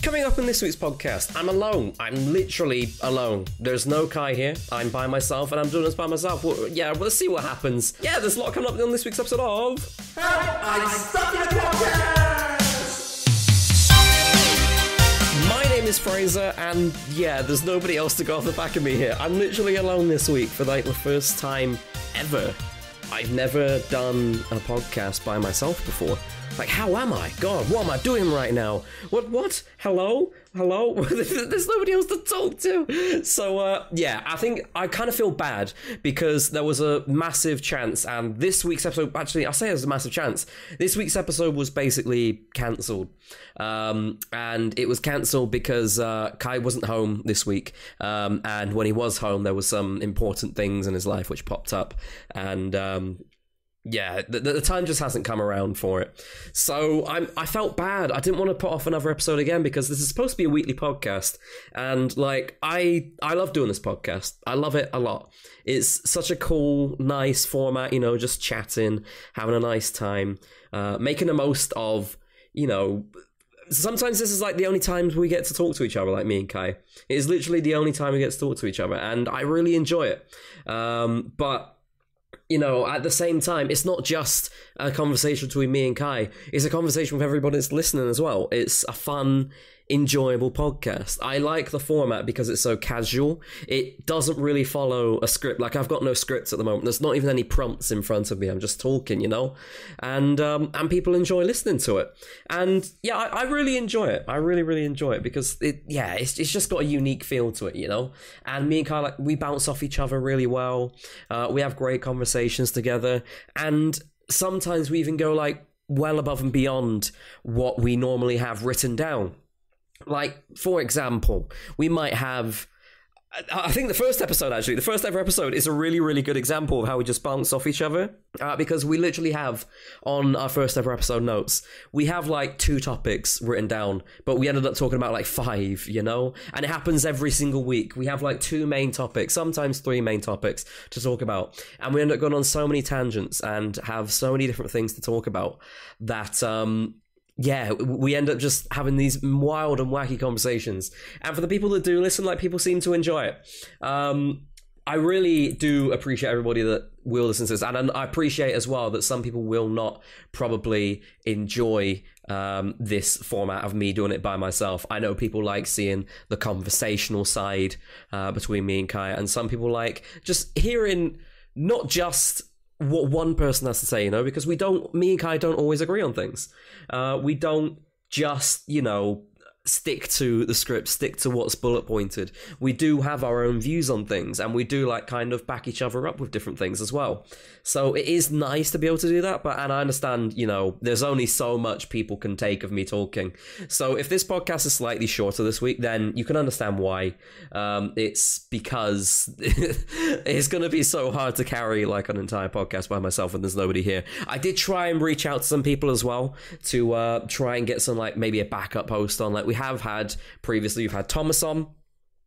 Coming up in this week's podcast, I'm alone. I'm literally alone. There's no Kai here. I'm by myself, and I'm doing this by myself. Well, let's see what happens. Yeah, there's a lot coming up on this week's episode of... Help! I'm stuck in a podcast! My name is Fraser, and yeah, there's nobody else to go off the back of me here. I'm literally alone this week for like the first time ever. I've never done a podcast by myself before. Like, how am I? God, what am I doing right now? What? Hello? There's nobody else to talk to. So, I think I kind of feel bad because there was a massive chance, and this week's episode, actually, I say there's a massive chance. This week's episode was basically cancelled. And it was cancelled because Kai wasn't home this week. And when he was home, there was some important things in his life which popped up. And... the time just hasn't come around for it. So I felt bad. I didn't want to put off another episode again because this is supposed to be a weekly podcast. And like, I love doing this podcast. I love it a lot. It's such a cool, nice format, just chatting, having a nice time, making the most of, sometimes this is like the only times we get to talk to each other, like me and Kai. It is literally the only time we get to talk to each other. And I really enjoy it. But at the same time, it's not just a conversation between me and Kai. It's a conversation with everybody that's listening as well. It's a fun, enjoyable podcast. I like the format because it's so casual. It doesn't really follow a script. Like, I've got no scripts at the moment. There's not even any prompts in front of me. I'm just talking, and people enjoy listening to it. And yeah, I really enjoy it. I really, really enjoy it because it's just got a unique feel to it, And me and Kai, we bounce off each other really well. We have great conversations together, and sometimes we even go well above and beyond what we normally have written down. Like, for example, we might have... I think the first ever episode is a really, really good example of how we just bounce off each other. Because we literally have, on our first ever episode notes, we have 2 topics written down, but we ended up talking about 5, And it happens every single week. We have 2 main topics, sometimes 3 main topics to talk about. And we end up going on so many tangents and have so many different things to talk about that... we end up just having these wild and wacky conversations. And for the people that do listen, people seem to enjoy it. I really do appreciate everybody that will listen to this. And I appreciate as well that some people will not probably enjoy this format of me doing it by myself. I know people like seeing the conversational side between me and Kai. And some people like just hearing not just... what one person has to say, because me and Kai don't always agree on things. We don't just, stick to the script, stick to what's bullet pointed. We do have our own views on things, and we do kind of back each other up with different things as well. So it is nice to be able to do that, and I understand, there's only so much people can take of me talking. So if this podcast is slightly shorter this week, then you can understand why. It's because it's going to be so hard to carry an entire podcast by myself when there's nobody here. I did try and reach out to some people as well to try and get some maybe a backup host on. We have had previously, we've had Thomas on.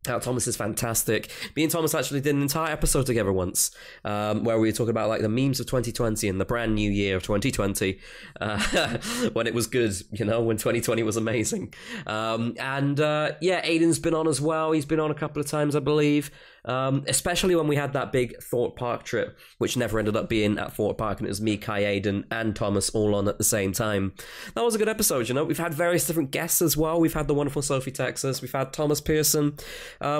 Thomas is fantastic. Me and Thomas actually did an entire episode together once, where we were talking about the memes of 2020 and the brand new year of 2020, when it was good, when 2020 was amazing. Aiden's been on as well. He's been on a couple of times, I believe. Especially when we had that big Thorpe Park trip, which never ended up being at Thorpe Park, and it was me, Kai, Aiden, and Thomas all on at the same time. That was a good episode, We've had various different guests as well. We've had the wonderful Sophie Texas. We've had Thomas Pearson.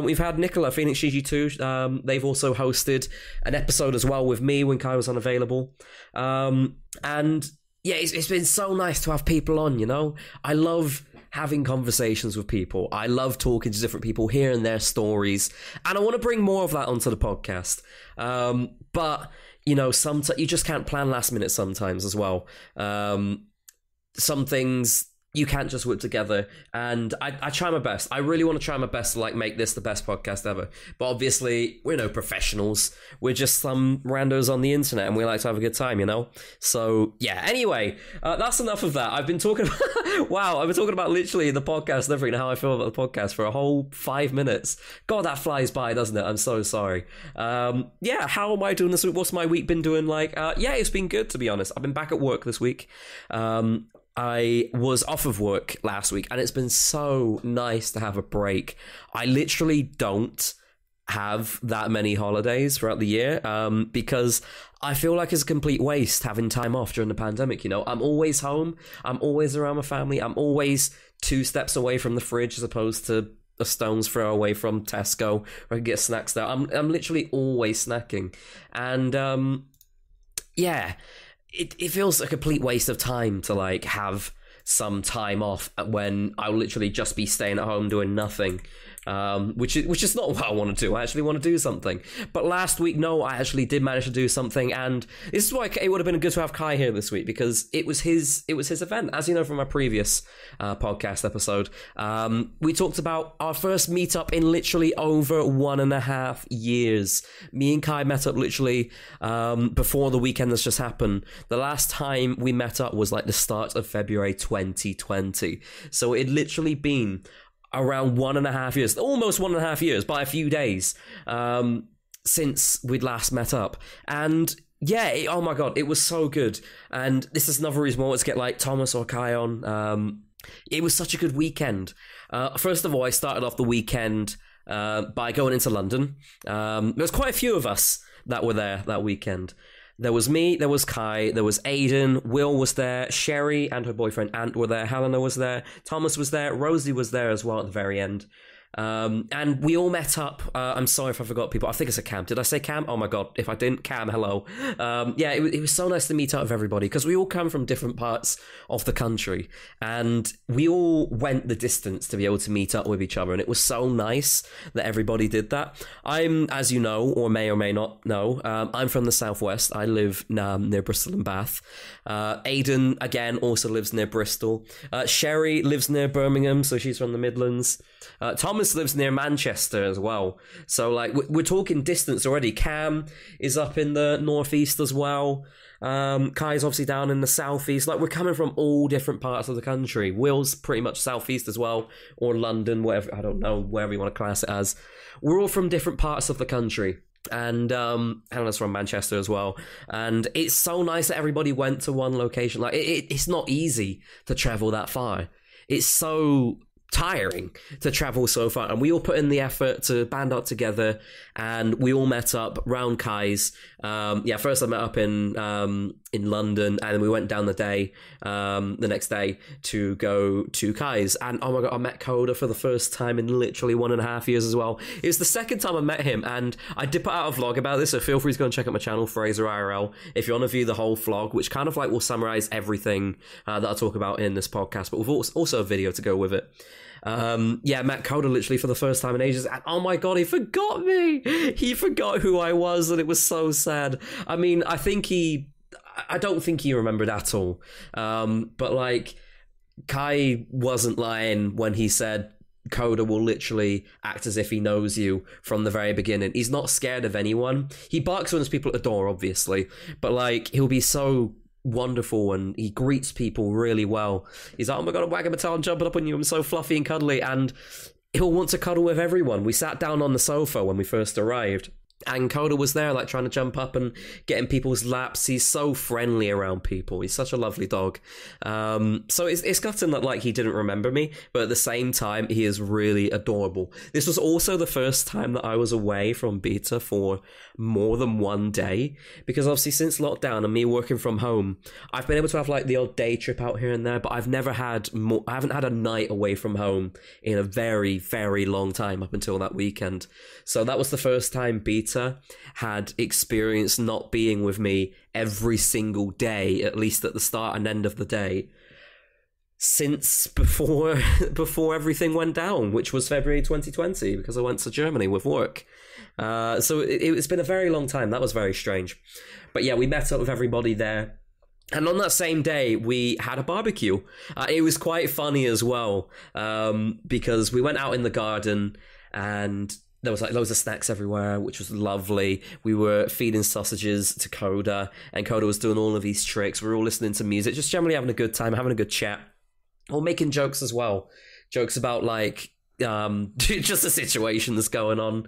We've had Nicola, Phoenix GG2. They've also hosted an episode as well with me when Kai was unavailable. It's been so nice to have people on, I love having conversations with people. I love talking to different people, hearing their stories, and I want to bring more of that onto the podcast. But sometimes you just can't plan last minute sometimes as well. Some things you can't just whip together, and I try my best. I really want to try my best to make this the best podcast ever, but obviously we're no professionals. We're just some randos on the internet, and we like to have a good time, So anyway, that's enough of that. I've been talking about I've been talking about literally the podcast and everything, how I feel about the podcast for a whole 5 minutes. God, that flies by, doesn't it? I'm so sorry. How am I doing this week? What's my week been doing like? It's been good, to be honest. I've been back at work this week. I was off of work last week, and it's been so nice to have a break. I literally don't have that many holidays throughout the year because I feel like it's a complete waste having time off during the pandemic. You know, I'm always home, I'm always around my family, I'm always 2 steps away from the fridge as opposed to a stone's throw away from Tesco where I can get snacks there. I'm literally always snacking, and yeah, it feels a complete waste of time to like have some time off when I'll literally just be staying at home doing nothing, which is not what I want to do. I actually want to do something. But last week, no, I actually did manage to do something, and this is why it would have been good to have Kai here this week, because it was his event. As you know from my previous podcast episode, we talked about our first meetup in literally over 1.5 years. Me and Kai met up literally before the weekend that's just happened. The last time we met up was like the start of February 2020. So it literally been around 1.5 years, almost 1.5 years, by a few days, since we'd last met up. And yeah, oh my god, it was so good. And this is another reason why I want to get like Thomas or Kai on. It was such a good weekend. First of all, I started off the weekend by going into London. There was quite a few of us that were there that weekend. There was me, there was Kai, there was Aiden, Will was there, Sherry and her boyfriend Ant were there, Helena was there, Thomas was there, Rosie was there as well at the very end. And we all met up. I'm sorry if I forgot people. I think it's a Cam. Did I say Cam? Oh my god, if I didn't, Cam, hello. Yeah, it was so nice to meet up with everybody because we all come from different parts of the country, and we all went the distance to be able to meet up with each other, and it was so nice that everybody did that. I'm, as you know, or may not know, I'm from the southwest. I live near Bristol and Bath. Aiden, again, also lives near Bristol. Sherry lives near Birmingham, so she's from the Midlands. Thomas lives near Manchester as well. So, like, we're talking distance already. Cam is up in the northeast as well. Kai's obviously down in the southeast. Like, we're coming from all different parts of the country. Will's pretty much southeast as well, or London, whatever, I don't know, wherever you want to class it as. We're all from different parts of the country. And Hannah's from Manchester as well. And it's so nice that everybody went to one location. Like, it's not easy to travel that far. It's so tiring to travel so far, and we all put in the effort to band up together, and we all met up round Kai's. First I met up in London, and then we went down the next day to go to Kai's, and oh my god, I met Coda for the first time in literally 1.5 years as well. It was the second time I met him, and I did put out a vlog about this, so feel free to go and check out my channel, FraserIRL, if you want to view the whole vlog, which kind of like will summarize everything that I talk about in this podcast, but with also a video to go with it. Met Coda literally for the first time in ages, and oh my god, he forgot me. He forgot who I was, and it was so sad. I mean, I don't think he remembered at all. But like, Kai wasn't lying when he said Coda will literally act as if he knows you from the very beginning. He's not scared of anyone. He barks when there's people at the door, obviously, but like, he'll be so wonderful, and he greets people really well. He's like, oh my god, I'm wagging my tail and jumping up on you, I'm so fluffy and cuddly, and he'll want to cuddle with everyone. We sat down on the sofa when we first arrived, and Coda was there, like, trying to jump up and get in people's laps. He's so friendly around people. He's such a lovely dog. So it's gotten that, like, he didn't remember me, but at the same time, he is really adorable. This was also the first time that I was away from beta for more than one day, because obviously since lockdown and me working from home, I've been able to have, like, the odd day trip out here and there, but I haven't had a night away from home in a very, very long time up until that weekend. So that was the first time beta had experienced not being with me every single day, at least at the start and end of the day, since before everything went down, which was February 2020, because I went to Germany with work. So it's been a very long time. That was very strange. But yeah, we met up with everybody there. And on that same day, we had a barbecue. It was quite funny as well, because we went out in the garden, and there was like loads of snacks everywhere, which was lovely. We were feeding sausages to Coda, and Coda was doing all of these tricks. We were all listening to music, just generally having a good time, having a good chat, or making jokes as well. Jokes about, like, just the situation that's going on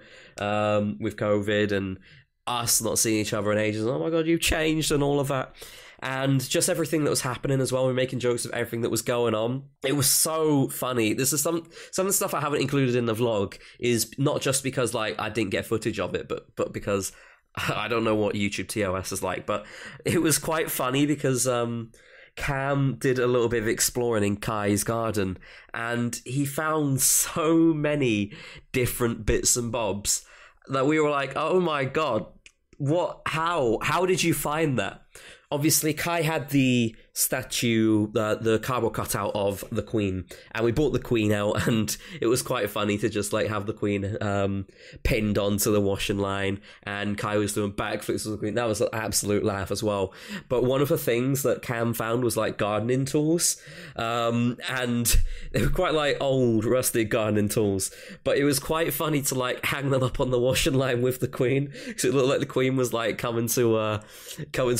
with COVID and us not seeing each other in ages. Oh my god, you've changed and all of that. and just everything that was happening as well. We were making jokes of everything that was going on. It was so funny. This is some of the stuff I haven't included in the vlog is not just because like I didn't get footage of it, but because I don't know what YouTube TOS is like. But it was quite funny because Cam did a little bit of exploring in Kai's garden, and he found so many different bits and bobs that we were like, oh my god, what? How did you find that? Obviously, Kai had the statue, the cardboard cutout of the Queen, and we brought the Queen out, and it was quite funny to just like have the Queen pinned onto the washing line, and Kai was doing backflips with the Queen. That was an absolute laugh as well. But one of the things that Cam found was like gardening tools, and they were quite like old, rusted gardening tools. But it was quite funny to like hang them up on the washing line with the Queen, because it looked like the Queen was like coming to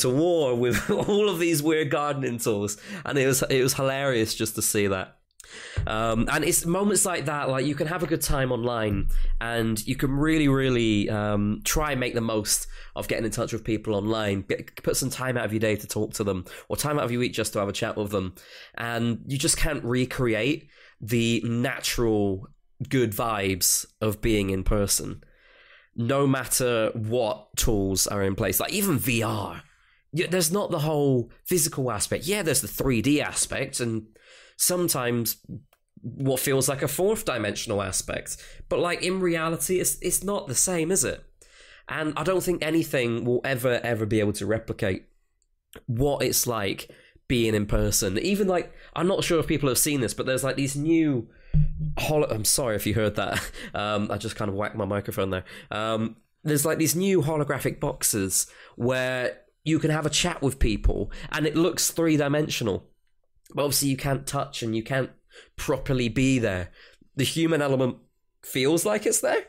war with all of these weird gardening tools, and it was hilarious just to see that. And it's moments like that, like you can have a good time online, and you can really try and make the most of getting in touch with people online. Put some time out of your day to talk to them, or time out of your week just to have a chat with them, and you just can't recreate the natural good vibes of being in person, no matter what tools are in place. Like even VR, there's not the whole physical aspect. Yeah, there's the 3D aspect, and sometimes what feels like a fourth dimensional aspect. But like in reality, it's not the same, is it? And I don't think anything will ever be able to replicate what it's like being in person. Even like, I'm not sure if people have seen this, but there's like these new I'm sorry if you heard that. I just kind of whacked my microphone there. There's like these new holographic boxes where you can have a chat with people, and it looks three-dimensional. But obviously you can't touch and you can't properly be there. The human element feels like it's there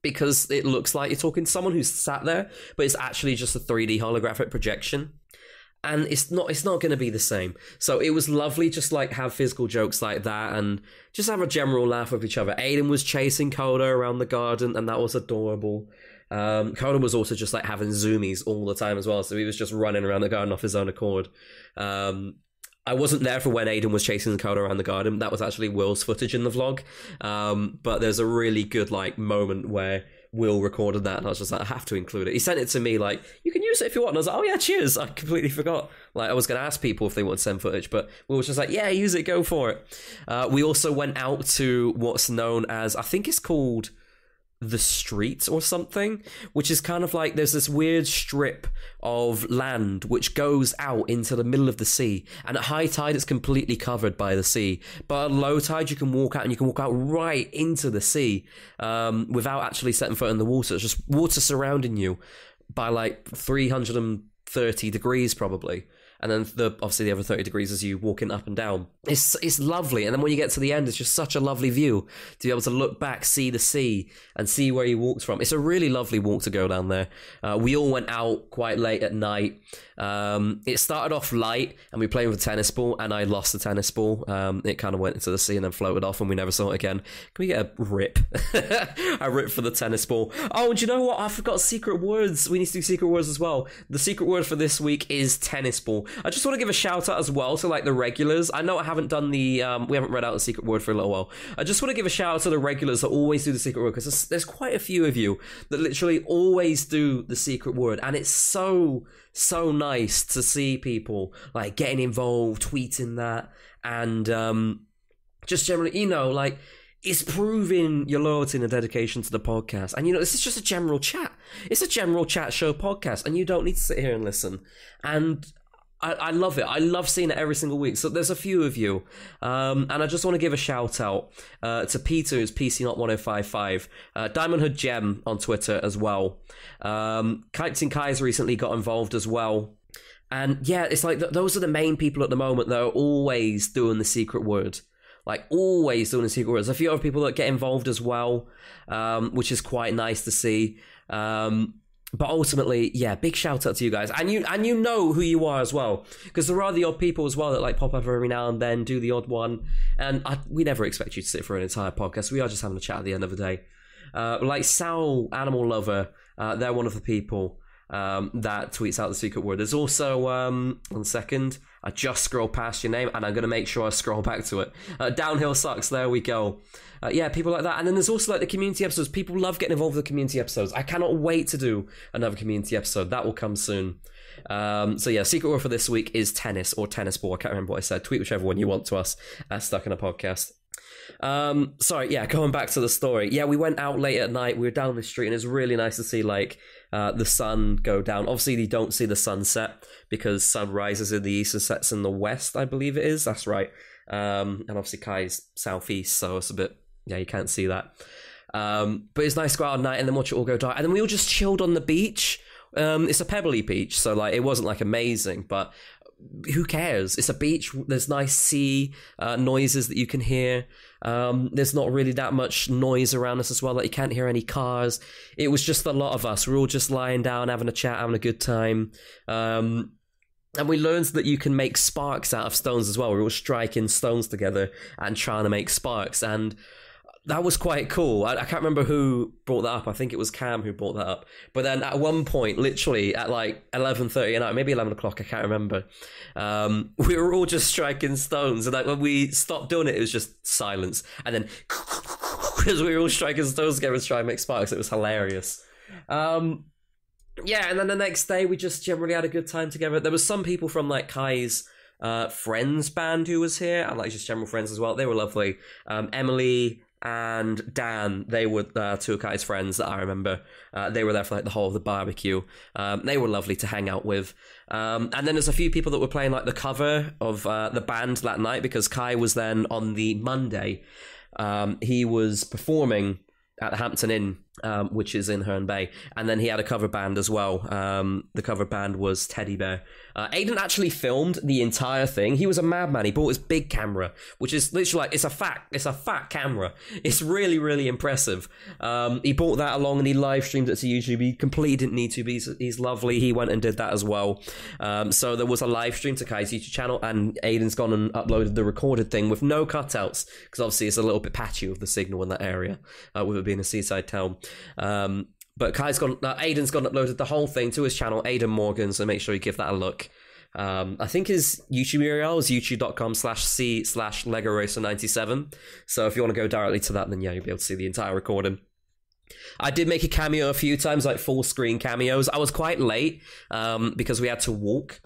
because it looks like you're talking to someone who's sat there, but it's actually just a 3D holographic projection. And it's not going to be the same. So it was lovely just like have physical jokes like that and just have a general laugh with each other. Aiden was chasing Coda around the garden, and that was adorable. Coda was also just like having zoomies all the time as well, so he was just running around the garden off his own accord. I wasn't there for when Aiden was chasing Coda around the garden. That was actually Will's footage in the vlog. But there's a really good like moment where Will recorded that, and I was just like, I have to include it. He sent it to me like, you can use it if you want, and I was like, oh yeah, cheers. I completely forgot. Like I was going to ask people if they want to send footage, but Will was just like, yeah, use it, go for it. We also went out to what's known as, I think it's called the Street or something, which is kind of like there's this weird strip of land which goes out into the middle of the sea, and at high tide it's completely covered by the sea, but at low tide you can walk out, and you can walk out right into the sea without actually setting foot in the water. It's just water surrounding you by like 330 degrees probably. And then obviously the other 30 degrees as you walking up and down. It's lovely. And then when you get to the end, it's just such a lovely view to be able to look back, see the sea, and see where you walked from. It's a really lovely walk to go down there. We all went out quite late at night. It started off light, and we played with a tennis ball, and I lost the tennis ball. It kind of went into the sea and then floated off, and we never saw it again. Can we get a rip? A rip for the tennis ball. Oh, and you know what? I forgot secret words. We need to do secret words as well. The secret word for this week is tennis ball. I just want to give a shout out as well to like the regulars. I know I haven't done the we haven't read out the secret word for a little while. I just want to give a shout out to the regulars that always do the secret word, because there's quite a few of you that literally always do the secret word, and it's so nice to see people like getting involved, tweeting that, and just generally, you know, like it's proving your loyalty and a dedication to the podcast. And you know, this is just a general chat. It's a general chat show podcast, and you don't need to sit here and listen. And I love it. I love seeing it every single week. So there's a few of you. And I just want to give a shout out to Peter, who's PC Not1055, Diamond Hood Gem on Twitter as well. Captain Kai's recently got involved as well. And yeah, it's like those are the main people at the moment that are always doing the secret word. Like always doing the secret word. There's a few other people that get involved as well, which is quite nice to see. But ultimately, yeah, big shout out to you guys, and you know who you are as well, because there are the odd people as well that like pop up every now and then, do the odd one, and we never expect you to sit for an entire podcast. We are just having a chat at the end of the day. Like Sal, Animal Lover, they're one of the people. that tweets out the secret word. There's also, 1 second, I just scrolled past your name, and I'm going to make sure I scroll back to it. Downhill Sucks, there we go. Yeah, people like that. And then there's also like the community episodes. People love getting involved with the community episodes. I cannot wait to do another community episode. That will come soon. So yeah, secret word for this week is tennis or tennis ball. I can't remember what I said. Tweet whichever one you want to us at Stuck in a Podcast. Sorry, yeah, going back to the story. Yeah, we went out late at night. We were down the street, and it's really nice to see like the sun go down. Obviously, you don't see the sunset because sun rises in the east and sets in the west, I believe it is. That's right. And obviously Kai's southeast, so it's a bit, yeah, you can't see that. But it's nice to go out at night and then watch it all go dark. And then we all just chilled on the beach. It's a pebbly beach, so like it wasn't like amazing, but who cares? It's a beach. There's nice sea noises that you can hear. There's not really that much noise around us as well. Like you can't hear any cars. It was just a lot of us. We're all just lying down, having a chat, having a good time. And we learned that you can make sparks out of stones as well. We're all striking stones together and trying to make sparks. And that was quite cool. I can't remember who brought that up. I think it was Cam who brought that up. But then at one point, literally at like 11:30 at night, maybe 11 o'clock, I can't remember. We were all just striking stones. And like when we stopped doing it, it was just silence. And then because we were all striking stones together to try and make sparks, it was hilarious. Yeah, and then the next day we just generally had a good time together. There was some people from like Kai's friends band who was here, and like just general friends as well. They were lovely. Emily and Dan, they were two of Kai's friends that I remember. They were there for like the whole of the barbecue. They were lovely to hang out with. And then there's a few people that were playing like the cover of the band that night, because Kai was then on the Monday. He was performing at the Hampton Inn, which is in Herne Bay, and then he had a cover band as well. The cover band was Teddy Bear. Aiden actually filmed the entire thing. He was a madman. He bought his big camera, which is literally like, it's a fat camera. It's really, really impressive. He bought that along and he live streamed it to YouTube. He completely didn't need to, but he's lovely. He went and did that as well. So there was a live stream to Kai's YouTube channel, and Aiden's gone and uploaded the recorded thing with no cutouts, because obviously it's a little bit patchy with the signal in that area, with it being a seaside town. But Aiden's gone and uploaded the whole thing to his channel, Aiden Morgan, so make sure you give that a look. I think his YouTube URL is youtube.com/c/LegoRacer97. So if you want to go directly to that, then yeah, you'll be able to see the entire recording. I did make a cameo a few times, like full screen cameos. I was quite late because we had to walk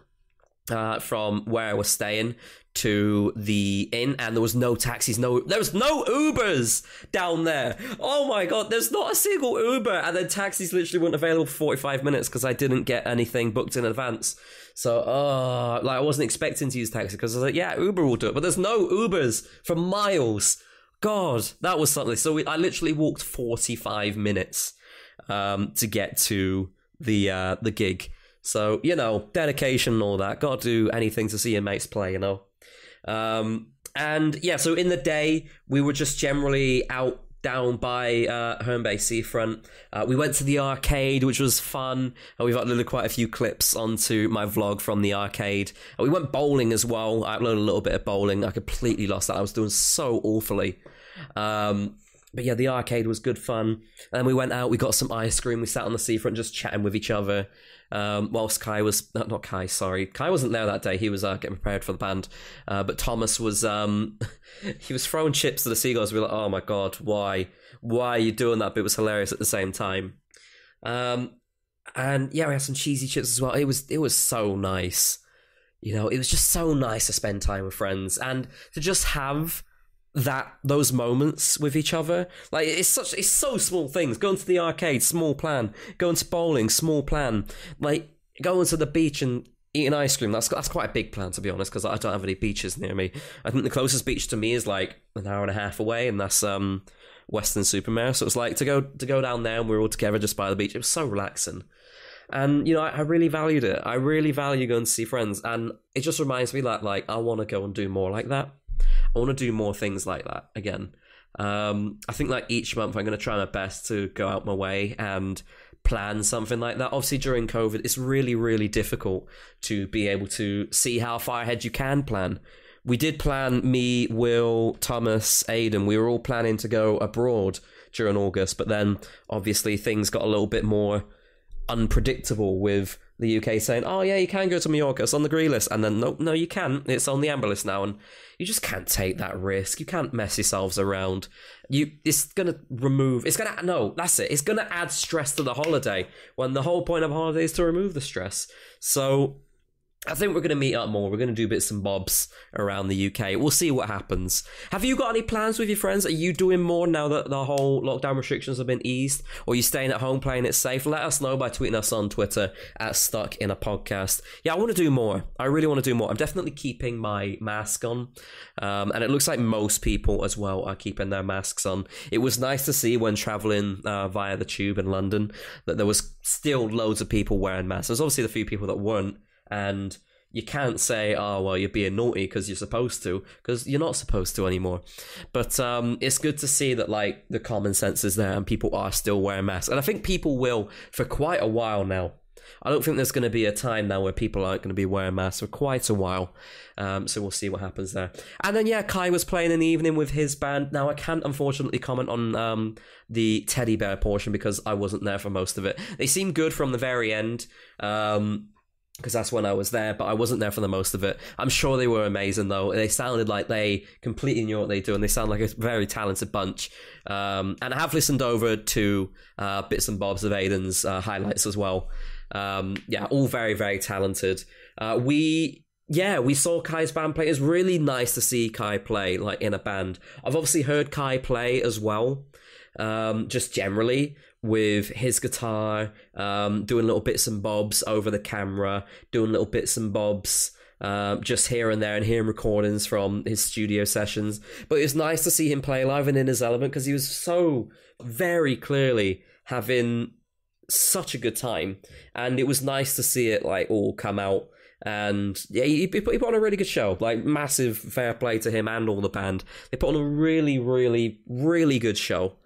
from where I was staying to the inn, and there was no taxis, there was no Ubers down there. Oh my god, there's not a single Uber, and then taxis literally weren't available for 45 minutes because I didn't get anything booked in advance. So like I wasn't expecting to use taxi, because I was like, yeah, Uber will do it, but there's no Ubers for miles. God, that was something. So I literally walked 45 minutes to get to the gig. So, you know, dedication and all that. Got to do anything to see your mates play, you know. And yeah, so in the day, we were just generally out down by Herne Bay Seafront. We went to the arcade, which was fun. We've uploaded quite a few clips onto my vlog from the arcade. We went bowling as well. I uploaded a little bit of bowling. I completely lost that. I was doing so awfully. But yeah, the arcade was good fun. And then we went out, we got some ice cream, we sat on the seafront just chatting with each other. Whilst Kai was, not Kai, sorry. Kai wasn't there that day, he was getting prepared for the band. But Thomas was, he was throwing chips to the seagulls. We were like, oh my god, why? Why are you doing that? But it was hilarious at the same time. And yeah, we had some cheesy chips as well. It was so nice. You know, it was just so nice to spend time with friends and to just have those moments with each other. Like it's so small things. Going to the arcade, small plan. Going to bowling, small plan. Like going to the beach and eating ice cream, that's quite a big plan, to be honest, because I don't have any beaches near me. I think the closest beach to me is like an hour and a half away, and that's Western Supermare. So it's like to go down there and we're all together just by the beach. It was so relaxing. And, you know, I really valued it. I really value going to see friends. And it just reminds me that, like, I want to go and do more like that. I want to do more things like that again. I think, like, each month I'm going to try my best to go out my way and plan something like that. Obviously, during COVID, it's really, really difficult to be able to see how far ahead you can plan. We did plan, me, Will, Thomas, Aiden, we were all planning to go abroad during August, but then, obviously, things got a little bit more unpredictable with the UK saying, oh yeah, you can go to Mallorca, it's on the green list, and then no you can't, it's on the amber list now, and you just can't take that risk. You can't mess yourselves around. It's gonna add stress to the holiday, when the whole point of a holiday is to remove the stress. So I think we're going to meet up more. We're going to do bits and bobs around the UK. We'll see what happens. Have you got any plans with your friends? Are you doing more now that the whole lockdown restrictions have been eased? Or are you staying at home playing it safe? Let us know by tweeting us on Twitter at StuckInAPodcast. Yeah, I want to do more. I really want to do more. I'm definitely keeping my mask on. And it looks like most people as well are keeping their masks on. It was nice to see when travelling via the tube in London that there was still loads of people wearing masks. There's obviously the few people that weren't. And you can't say, oh, well, you're being naughty because you're supposed to, because you're not supposed to anymore. But it's good to see that, like, the common sense is there and people are still wearing masks. And I think people will for quite a while now. I don't think there's going to be a time now where people aren't going to be wearing masks for quite a while. So we'll see what happens there. And then, yeah, Kai was playing in the evening with his band. Now, I can't, unfortunately, comment on the teddy bear portion because I wasn't there for most of it. They seemed good from the very end. Because that's when I was there, but I wasn't there for the most of it. I'm sure they were amazing, though. They sounded like they completely knew what they do, and they sound like a very talented bunch. And I have listened over to bits and bobs of Aiden's highlights as well. Yeah, all very, very talented. We saw Kai's band play. It was really nice to see Kai play, like, in a band. I've obviously heard Kai play as well, just generally, with his guitar, doing little bits and bobs over the camera, doing little bits and bobs just here and there, and hearing recordings from his studio sessions. But it was nice to see him play live and in his element, because he was so very clearly having such a good time, and it was nice to see it, like, all come out. And yeah, he put on a really good show. Like, massive fair play to him and all the band. They put on a really, really, really good show.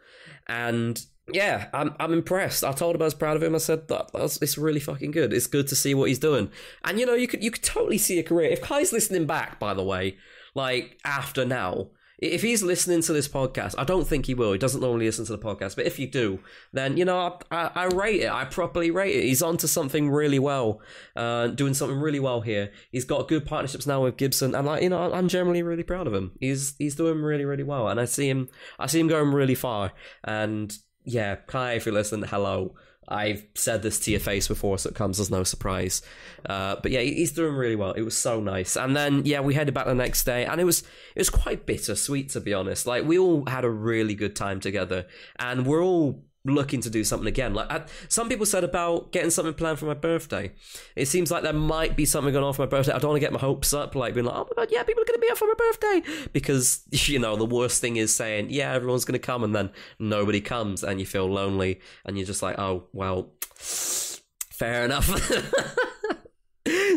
And yeah, I'm impressed. I told him I was proud of him. I said it's really fucking good. It's good to see what he's doing. And you know, you could totally see a career. If Kai's listening back, by the way, like, after now, if he's listening to this podcast, I don't think he will. He doesn't normally listen to the podcast. But if you do, then, you know, I rate it. I properly rate it. He's onto something really well, doing something really well here. He's got good partnerships now with Gibson, and, like, you know, I'm generally really proud of him. He's doing really, really well, and I see him going really far. And yeah, Kai, if you're listening, hello. I've said this to your face before, so it comes as no surprise. But yeah, he's doing really well. It was so nice. And then, yeah, we headed back the next day, and it was quite bittersweet, to be honest. Like, we all had a really good time together, and we're all looking to do something again. Like, some people said about getting something planned for my birthday. It seems like there might be something going on for my birthday. I don't want to get my hopes up, like, being like, oh my god, yeah, people are going to be up for my birthday, because, you know, the worst thing is saying, yeah, everyone's going to come, and then nobody comes, and you feel lonely, and you're just like, oh, well, fair enough.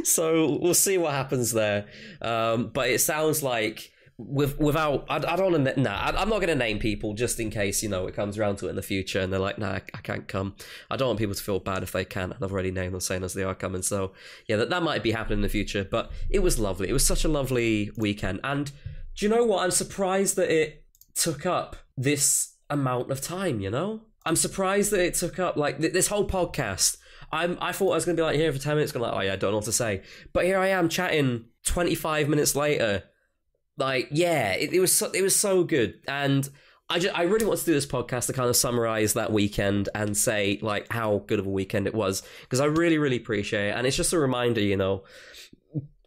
So we'll see what happens there. But it sounds like, without, I don't want to, I'm not going to name people, just in case, you know, it comes around to it in the future and they're like, nah, I can't come. I don't want people to feel bad if they can't, and I've already named them saying as they are coming. So yeah, that might be happening in the future, but it was lovely. It was such a lovely weekend. And do you know what? I'm surprised that it took up this amount of time, you know? I'm surprised that it took up, like, this whole podcast. I thought I was going to be, like, here for 10 minutes, going like, oh yeah, I don't know what to say. But here I am chatting 25 minutes later. Like, yeah, it was so good. And I really want to do this podcast to kind of summarize that weekend and say, like, how good of a weekend it was, because I really, really appreciate it. And it's just a reminder, you know,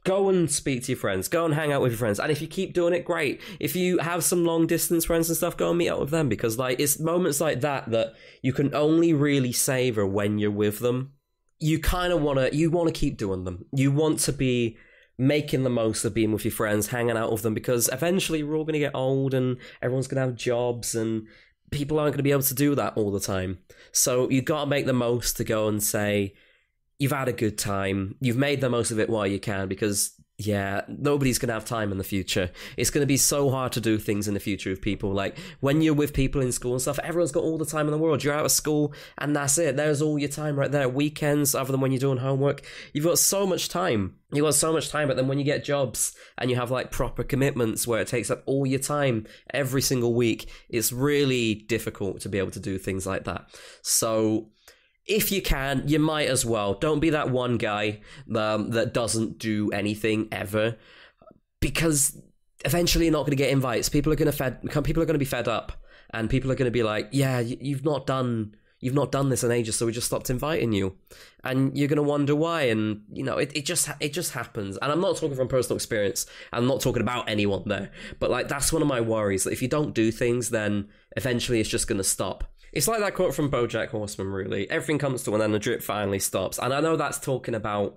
go and speak to your friends, go and hang out with your friends. And if you keep doing it, great. If you have some long distance friends and stuff, go and meet up with them, because, like, it's moments like that you can only really savor when you're with them. You kind of want to keep doing them. You want to be making the most of being with your friends, hanging out with them, because eventually we're all going to get old and everyone's going to have jobs and people aren't going to be able to do that all the time. So you've got to make the most to go and say, you've had a good time, you've made the most of it while you can, because yeah, nobody's going to have time in the future. It's going to be so hard to do things in the future with people. Like, when you're with people in school and stuff, everyone's got all the time in the world. You're out of school and that's it. There's all your time right there. Weekends, other than when you're doing homework, you've got so much time. You've got so much time, but then when you get jobs and you have, like, proper commitments where it takes up all your time every single week, it's really difficult to be able to do things like that. So if you can, you might as well. Don't be that one guy that doesn't do anything ever, because eventually you're not going to get invites. People are going to be fed up, and people are going to be like, "Yeah, you've not done this in ages, so we just stopped inviting you," and you're going to wonder why. And it just happens. And I'm not talking from personal experience. I'm not talking about anyone there, but like that's one of my worries. That if you don't do things, then eventually it's just going to stop. It's like that quote from BoJack Horseman, really. Everything comes to an end, the drip finally stops. And I know that's talking about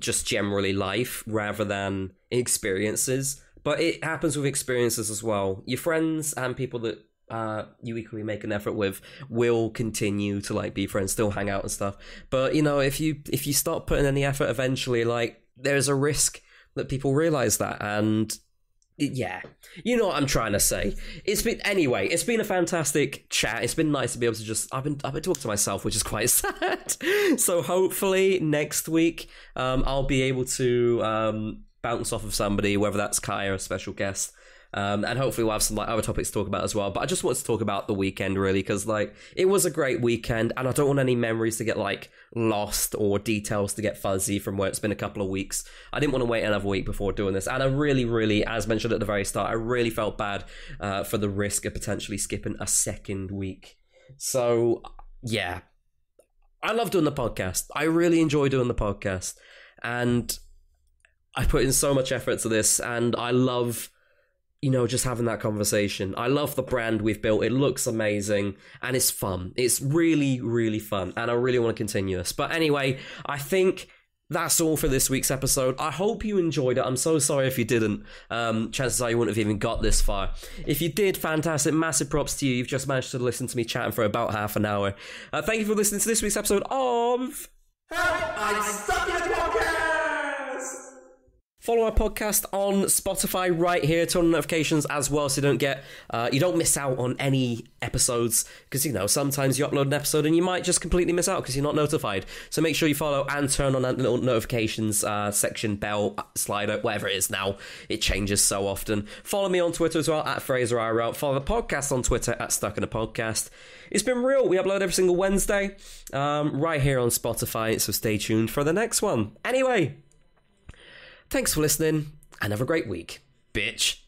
just generally life rather than experiences, but it happens with experiences as well. Your friends and people that you equally make an effort with will continue to like be friends, still hang out and stuff. But if you stop putting any effort, eventually like there's a risk that people realize that. And yeah, you know what I'm trying to say. It's been a fantastic chat. It's been nice to be able to just I've been talking to myself, which is quite sad. So hopefully next week I'll be able to bounce off of somebody, whether that's Kai or a special guest. And hopefully we'll have some like other topics to talk about as well. But I just wanted to talk about the weekend, really, because like it was a great weekend, and I don't want any memories to get like lost or details to get fuzzy from where it's been a couple of weeks. I didn't want to wait another week before doing this, and I really, as mentioned at the very start, I really felt bad for the risk of potentially skipping a second week. So yeah, I love doing the podcast. I really enjoy doing the podcast, and I put in so much effort to this, and I love just having that conversation. I love the brand we've built. It looks amazing, and it's fun. It's really, really fun, and I really want to continue this. But anyway, I think that's all for this week's episode. I hope you enjoyed it. I'm so sorry if you didn't. Chances are you wouldn't have even got this far. If you did, fantastic. Massive props to you. You've just managed to listen to me chatting for about half an hour. Thank you for listening to this week's episode of... Help! I'm stuck in a podcast! Follow our podcast on Spotify right here, turn on notifications as well, so you don't miss out on any episodes, because sometimes you upload an episode and you might just completely miss out because you're not notified. So make sure you follow and turn on that little notifications section, bell, slider, whatever it is now. It changes so often. Follow me on Twitter as well, at FraserIRL. Follow the podcast on Twitter, at Stuck in a Podcast. It's been real. We upload every single Wednesday right here on Spotify, so stay tuned for the next one. Anyway, thanks for listening, and have a great week, bitch.